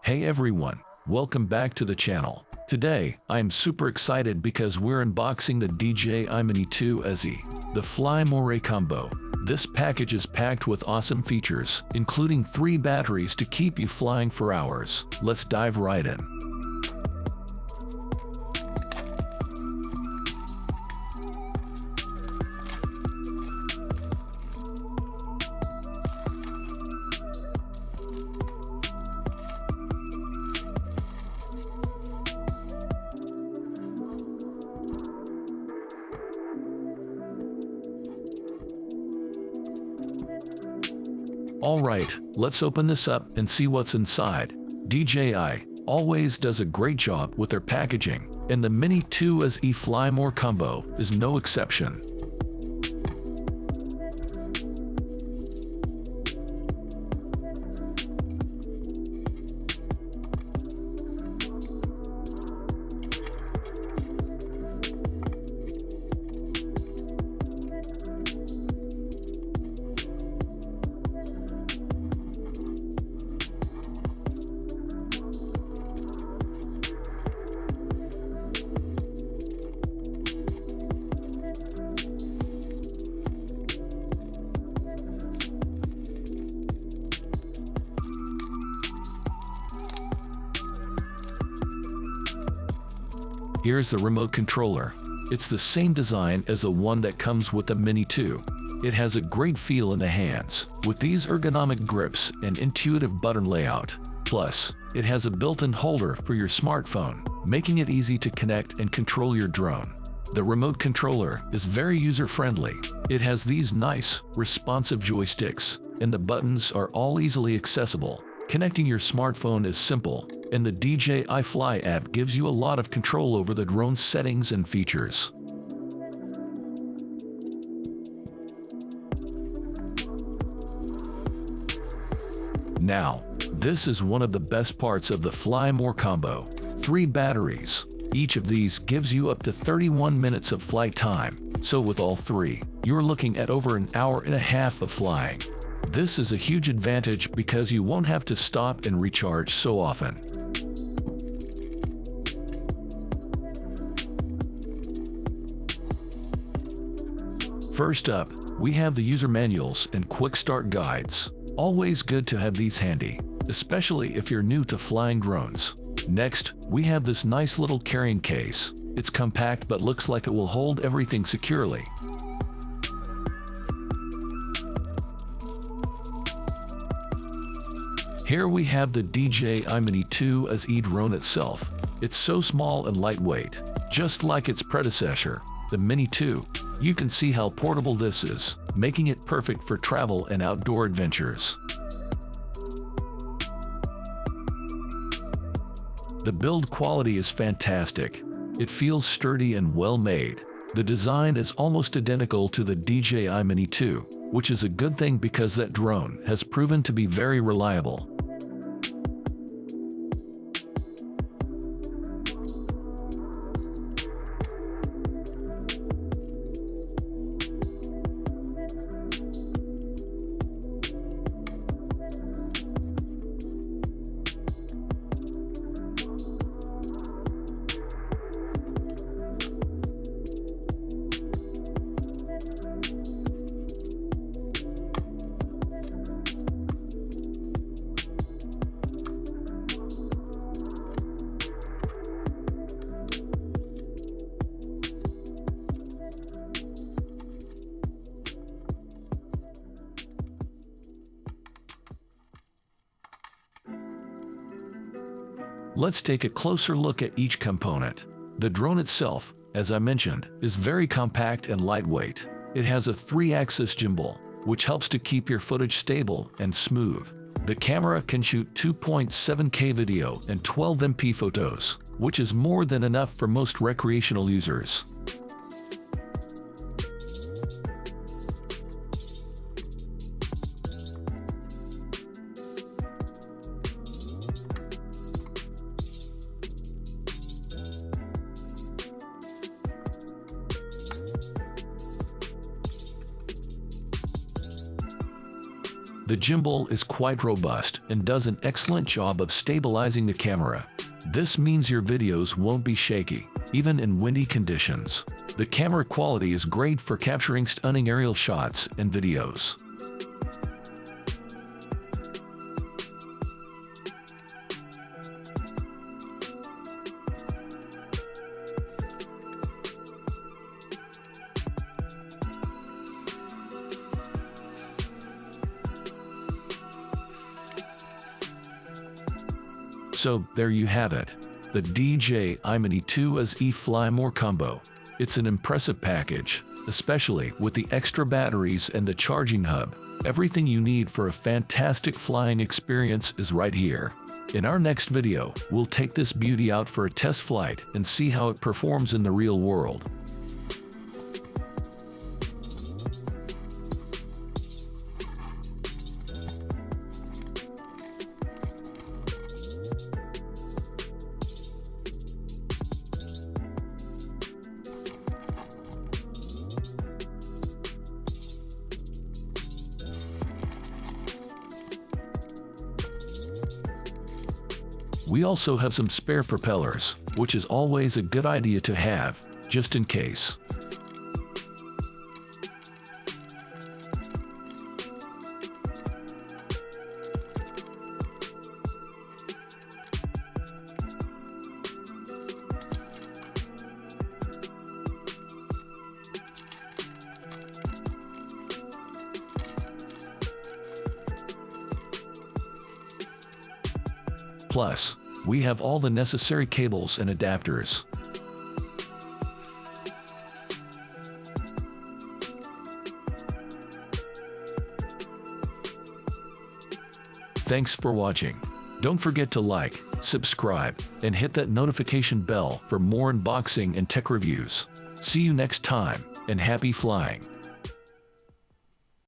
Hey everyone, welcome back to the channel. Today, I am super excited because we're unboxing the DJI Mini 2 SE, the Fly More combo. This package is packed with awesome features, including 3 batteries to keep you flying for hours. Let's dive right in. Alright, let's open this up and see what's inside. DJI always does a great job with their packaging, and the Mini 2 SE Fly More combo is no exception. Here's the remote controller. It's the same design as the one that comes with the Mini 2. It has a great feel in the hands, with these ergonomic grips and intuitive button layout. Plus, it has a built-in holder for your smartphone, making it easy to connect and control your drone. The remote controller is very user-friendly. It has these nice, responsive joysticks, and the buttons are all easily accessible. Connecting your smartphone is simple, and the DJI Fly app gives you a lot of control over the drone's settings and features. Now, this is one of the best parts of the Fly More combo. 3 batteries. Each of these gives you up to 31 minutes of flight time, so with all 3, you're looking at over an hour and a half of flying. This is a huge advantage because you won't have to stop and recharge so often. First up, we have the user manuals and quick start guides. Always good to have these handy, especially if you're new to flying drones. Next, we have this nice little carrying case. It's compact but looks like it will hold everything securely. Here we have the DJI Mini 2 SE drone itself. It's so small and lightweight, just like its predecessor, the Mini 2. You can see how portable this is, making it perfect for travel and outdoor adventures. The build quality is fantastic. It feels sturdy and well made. The design is almost identical to the DJI Mini 2, which is a good thing because that drone has proven to be very reliable. Let's take a closer look at each component. The drone itself, as I mentioned, is very compact and lightweight. It has a 3-axis gimbal, which helps to keep your footage stable and smooth. The camera can shoot 2.7K video and 12MP photos, which is more than enough for most recreational users. The gimbal is quite robust and does an excellent job of stabilizing the camera. This means your videos won't be shaky, even in windy conditions. The camera quality is great for capturing stunning aerial shots and videos. So, there you have it. The DJI Mini 2 Fly More combo. It's an impressive package, especially with the extra batteries and the charging hub. Everything you need for a fantastic flying experience is right here. In our next video, we'll take this beauty out for a test flight and see how it performs in the real world. We also have some spare propellers, which is always a good idea to have, just in case. Plus, we have all the necessary cables and adapters. Thanks for watching. Don't forget to like, subscribe, and hit that notification bell for more unboxing and tech reviews. See you next time, and happy flying!